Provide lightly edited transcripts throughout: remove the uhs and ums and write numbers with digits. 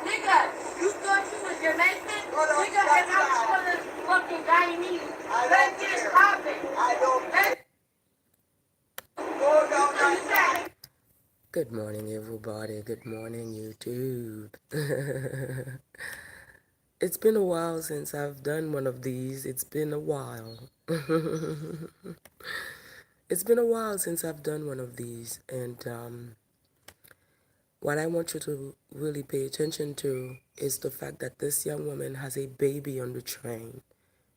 Nigga, you thought you was Jamaican? Nigga, and I'm fucking Guyanese. Let's get it poppin'. Good morning, everybody. Good morning, YouTube. It's been a while since I've done one of these. It's been a while. It's been a while since I've done one of these. And what I want you to really pay attention to is the fact that this young woman has a baby on the train.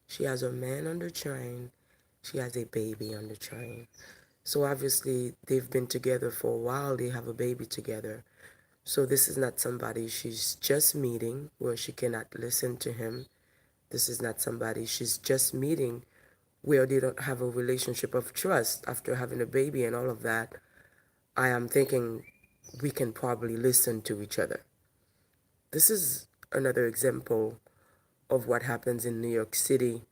She has a man on the train. She has a baby on the train. So obviously they've been together for a while. They have a baby together. So this is not somebody she's just meeting where she cannot listen to him. This is not somebody she's just meeting where they don't have a relationship of trust after having a baby and all of that. I am thinking we can probably listen to each other. This is another example of what happens in New York City.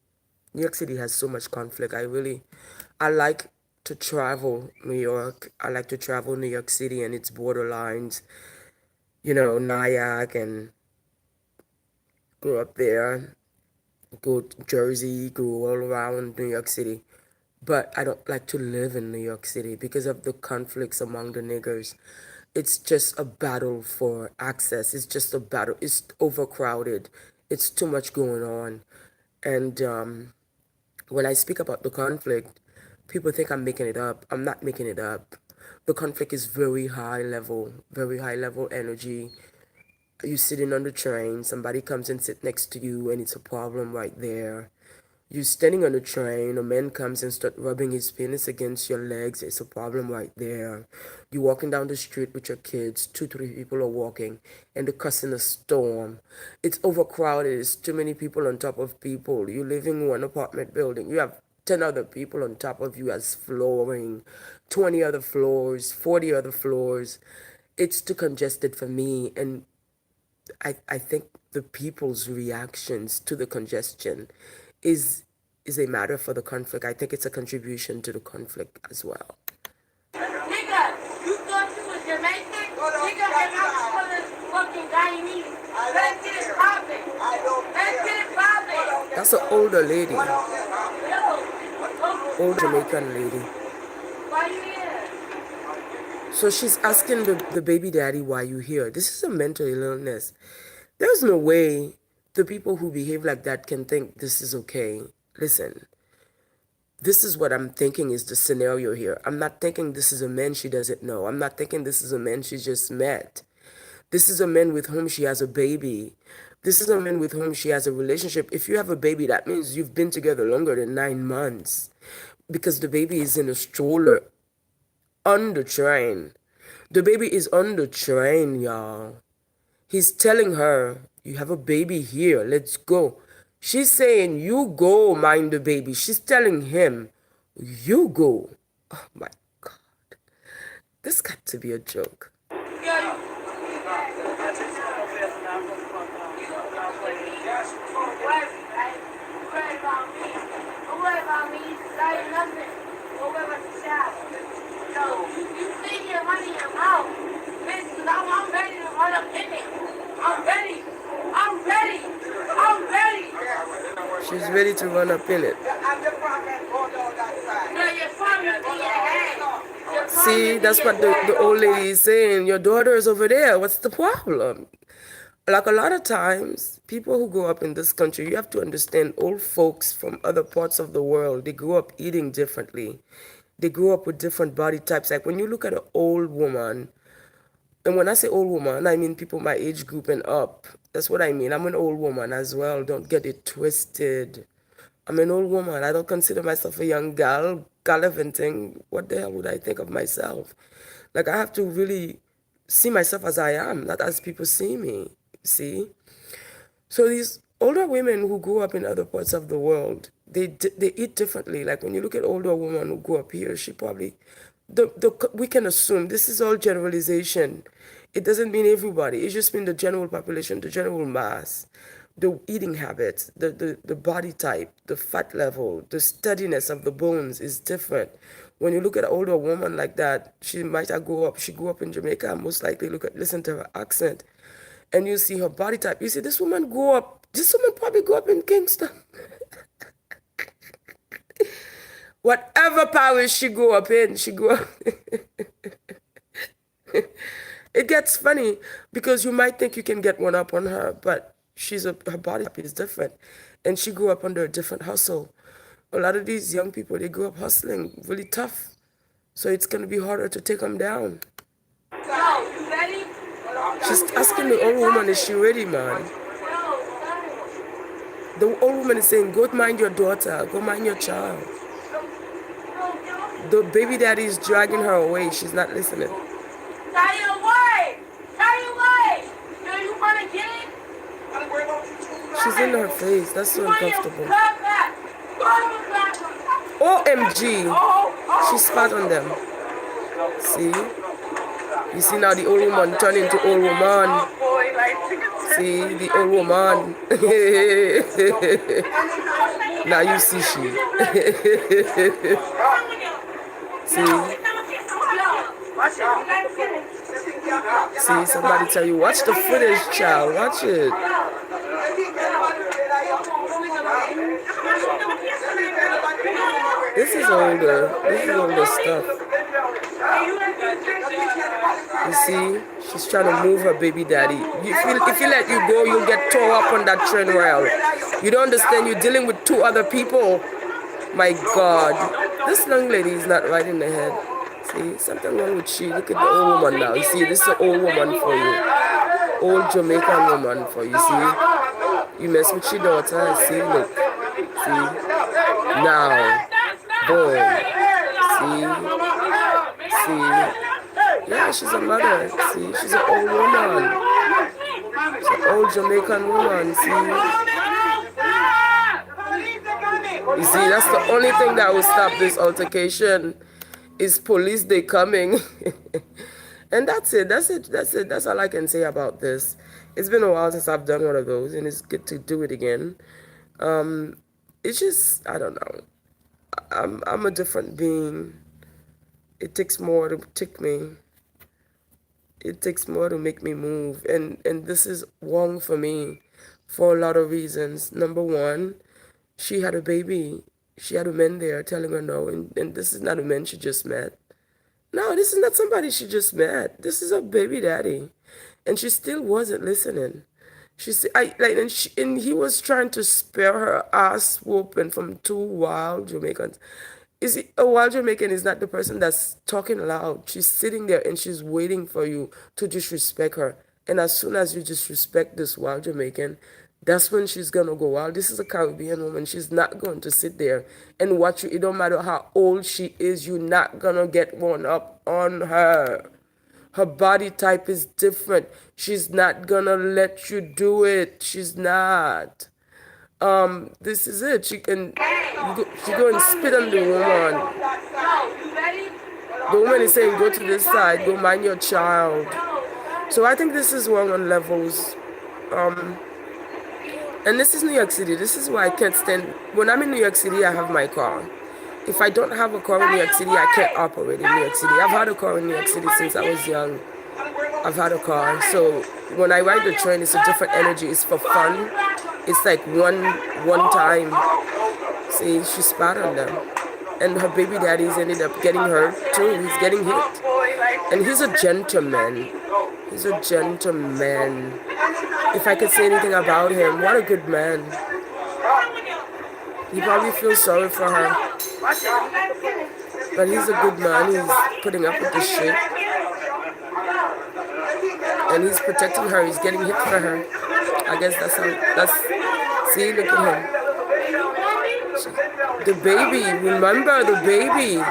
New York City has so much conflict. I like to travel New York. I like to travel New York City and its borderlines. You know, Nyack, and grew up there, go to Jersey, grew all around New York City. But I don't like to live in New York City because of the conflicts among the niggers. It's just a battle for access. It's just a battle. It's overcrowded. It's too much going on. And when I speak about the conflict, people think I'm making it up. I'm not making it up. The conflict is very high level energy. You sitting on the train, somebody comes and sit next to you and it's a problem right there. You standing on the train, a man comes and start rubbing his penis against your legs, it's a problem right there. You walking down the street with your kids, 2, 3 people are walking, and they're cussing a storm. It's overcrowded, it's too many people on top of people. You live in one apartment building, you have 10 other people on top of you as flooring, 20 other floors, 40 other floors. It's too congested for me, and I think the people's reactions to the congestion is a matter for the conflict. I think it's a contribution to the conflict as well. Nigga, you thought you was Jamaican? Nigga, and I'm fucking Guyanese. Let's get it poppin'. Let's get it poppin'. That's an older lady. Old Jamaican lady. Why you here? So she's asking the baby daddy, why you here? This is a mental illness. There's no way the people who behave like that can think this is okay. Listen, this is what I'm thinking is the scenario here. I'm not thinking this is a man she doesn't know. I'm not thinking this is a man she just met. This is a man with whom she has a baby. This is a man with whom she has a relationship. If you have a baby, that means you've been together longer than 9 months because the baby is in a stroller on the train. The baby is on the train, y'all. He's telling her, you have a baby here, let's go. She's saying, you go mind the baby. She's telling him, you go. Oh my God. This got to be a joke. She's ready to run up in it. See, that's what the old lady is saying. Your daughter is over there. What's the problem? Like a lot of times, people who grow up in this country, you have to understand old folks from other parts of the world, they grew up eating differently. They grew up with different body types. Like when you look at an old woman, and when I say old woman, I mean people my age group and up. That's what I mean. I'm an old woman as well. Don't get it twisted. I'm an old woman. I don't consider myself a young gal gallivanting. What the hell would I think of myself? Like I have to really see myself as I am, not as people see me. See? So these older women who grew up in other parts of the world, they eat differently. Like when you look at older women who grew up here, she probably, we can assume, this is all generalization. It doesn't mean everybody. It's just mean the general population, the general mass, the eating habits, the body type, the fat level, the steadiness of the bones is different. When you look at an older woman like that, she grew up in Jamaica, most likely listen to her accent, and you see her body type. You see, this woman probably grew up in Kingston. Whatever parish she grew up in, she grew up. It gets funny because you might think you can get one up on her, but her body type is different, and she grew up under a different hustle. A lot of these young people, they grew up hustling really tough, so it's gonna be harder to take them down. She's asking the old woman, is she ready, man? The old woman is saying, go mind your daughter, go mind your child. The baby daddy is dragging her away. She's not listening. Stay away! Stay away! Do you want to get it? She's in her face. That's so uncomfortable. OMG. She spat on them. See? You see now the old woman turn into old woman. See? The old woman. Now you see she. See? See, somebody tell you, watch the footage, child. Watch it. This is older. This is older stuff. You see, she's trying to move her baby daddy. If you let you go, you'll get tore up on that train rail. You don't understand. You're dealing with two other people. My God. This young lady is not right in the head. See, something wrong with she. Look at the old woman now. You see, this is an old woman for you. Old Jamaican woman for you, see. You mess with your daughter, see, look. See? Now. Boom. See? Yeah, she's a mother. See? She's an old woman. She's an old Jamaican woman, see? You see, that's the only thing that will stop this altercation is police, they coming. And that's it. That's all I can say about this. It's been a while since I've done one of those, and it's good to do it again. It's just, I don't know. I'm a different being. It takes more to tick me. It takes more to make me move. And this is wrong for me for a lot of reasons. Number one, she had a baby. She had a man there telling her no. And this is not a man she just met. No, this is not somebody she just met. This is a baby daddy. And she still wasn't listening. And he was trying to spare her ass whooping from two wild Jamaicans. You see, a wild Jamaican is not the person that's talking loud. She's sitting there and she's waiting for you to disrespect her. And as soon as you disrespect this wild Jamaican, that's when she's going to go wild. This is a Caribbean woman. She's not going to sit there and watch you. It don't matter how old she is. You're not going to get one up on her. Her body type is different. She's not going to let you do it. She's not. This is it. She go and spit on the woman. The woman is saying, go to this side, go mind your child. So I think this is wrong on levels. And this is New York City. This is why I can't stand. When I'm in New York City, I have my car. If I don't have a car in New York City, I can't operate in New York City. I've had a car in New York City since I was young. I've had a car. So when I ride the train, it's a different energy. It's for fun. It's like one time. See, she spat on them. And her baby daddy's ended up getting hurt too. He's getting hit. And he's a gentleman. He's a gentleman. If I could say anything about him, what a good man. He probably feels sorry for her. But he's a good man. He's putting up with this shit. And he's protecting her. He's getting hit for her. I guess see, look at him. The baby, remember the baby.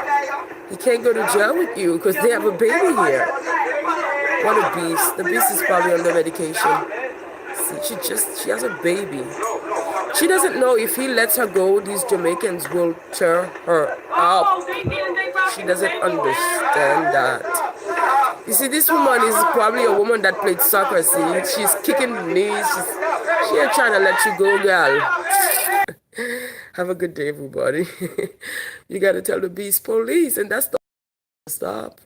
He can't go to jail with you because they have a baby here. What a beast. The beast is probably under medication. See, she has a baby. She doesn't know if he lets her go, these Jamaicans will tear her up. She doesn't understand that. You see, this woman is probably a woman that played soccer, see? She's kicking the knees. She ain't trying to let you go, girl. Have a good day, everybody. You got to tell the beast police, and that's the stop.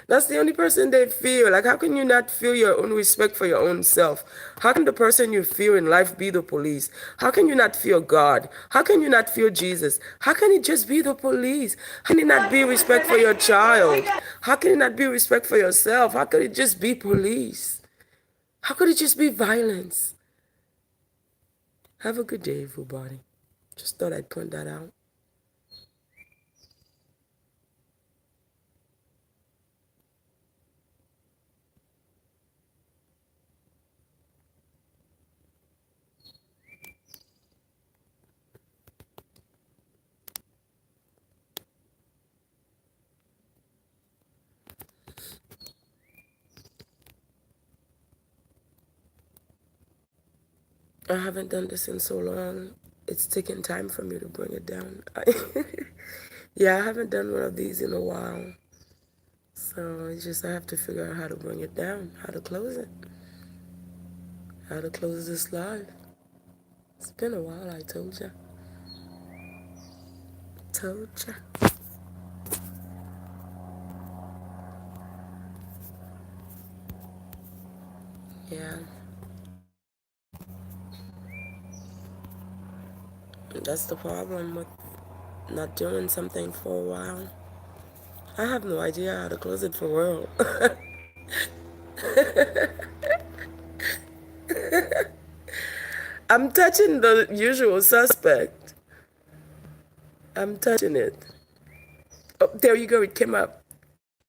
That's the only person they feel. Like, how can you not feel your own respect for your own self? How can the person you feel in life be the police? How can you not feel God? How can you not feel Jesus? How can it just be the police? How can it not be respect for your child? How can it not be respect for yourself? How could it just be police? How could it just be violence? Have a good day, everybody. Just thought I'd point that out. I haven't done this in so long. It's taken time for me to bring it down. Yeah, I haven't done one of these in a while. So it's just I have to figure out how to bring it down, how to close it, how to close this live. It's been a while, I told ya. Told ya. Yeah. That's the problem with not doing something for a while. I have no idea how to close it for real. I'm touching the usual suspect. I'm touching it. Oh, there you go. It came up.